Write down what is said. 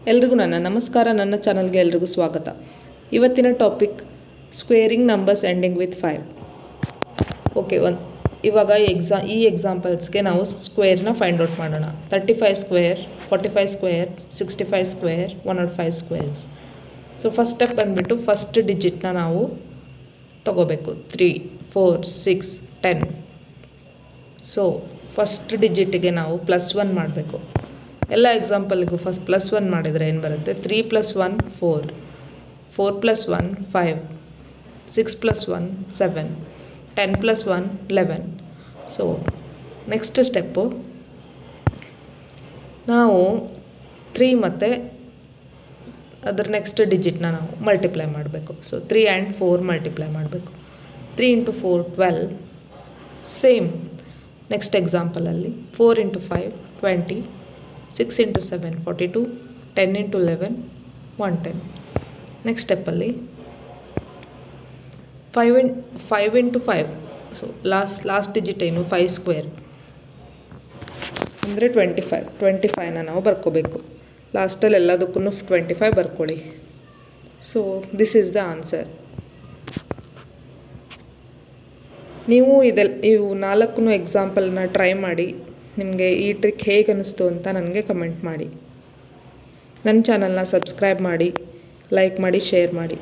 ಎಲ್ರಿಗೂ ನನ್ನ ನಮಸ್ಕಾರ. ನನ್ನ ಚಾನಲ್ಗೆ ಎಲ್ರಿಗೂ ಸ್ವಾಗತ. ಇವತ್ತಿನ topic squaring numbers ending with 5. Okay, ಇವಾಗ ಈ ಎಕ್ಸಾಂಪಲ್ಸ್ಗೆ ನಾವು ಸ್ಕ್ವೇರ್ನ ಫೈಂಡ್ ಔಟ್ ಮಾಡೋಣ. 35 square, 45 square, 65 square, 105 squares. So first step ಬಂದುಬಿಟ್ಟು ಫಸ್ಟ್ ಡಿಜಿಟ್ನ ನಾವು ತಗೋಬೇಕು. 3, 4, 6, 10. ಸೊ ಫಸ್ಟ್ ಡಿಜಿಟ್ಗೆ ನಾವು +1 ಮಾಡಬೇಕು. ಎಲ್ಲ ಎಕ್ಸಾಂಪಲ್ಗೂ ಫಸ್ಟ್ +1 ಮಾಡಿದರೆ ಏನು ಬರುತ್ತೆ? 3 + 1 4, 4 + 1 5, 6 + 1 7, 10 + 1 11. ಸೊ ನೆಕ್ಸ್ಟ್ ಸ್ಟೆಪ್ಪು ನಾವು 3 ಮತ್ತು ಅದರ ನೆಕ್ಸ್ಟ್ ಡಿಜಿಟ್ನ ನಾವು ಮಲ್ಟಿಪ್ಲೈ ಮಾಡಬೇಕು. ಸೊ 3 and 4 ಮಲ್ಟಿಪ್ಲೈ ಮಾಡಬೇಕು. 3 × 4 12. ಸೇಮ್ ನೆಕ್ಸ್ಟ್ ಎಕ್ಸಾಂಪಲಲ್ಲಿ 4 × 5 20, 6 × 7 42, 10 × 11 110. ನೆಕ್ಸ್ಟ್ ಸ್ಟೆಪ್ಪಲ್ಲಿ 5 × 5. ಸೊ ಲಾಸ್ಟ್ ಡಿಜಿಟ್ ಏನು? 5 ಸ್ಕ್ವೇರ್ ಅಂದರೆ 25ನ ನಾವು ಬರ್ಕೋಬೇಕು. ಲಾಸ್ಟಲ್ಲಿ ಎಲ್ಲದಕ್ಕೂ 25 ಬರ್ಕೊಳ್ಳಿ. So this is the answer. ನೀವು ಇವು 4 ಎಕ್ಸಾಂಪಲ್ನ ಟ್ರೈ ಮಾಡಿ ನಿಮಗೆ ಈ ಟ್ರಿಕ್ ಹೇಗೆ ಅನ್ನಿಸ್ತು ಅಂತ ನನಗೆ ಕಮೆಂಟ್ ಮಾಡಿ. ನನ್ನ ಚಾನಲ್ನ ಸಬ್ಸ್ಕ್ರೈಬ್ ಮಾಡಿ, ಲೈಕ್ ಮಾಡಿ, ಶೇರ್ ಮಾಡಿ.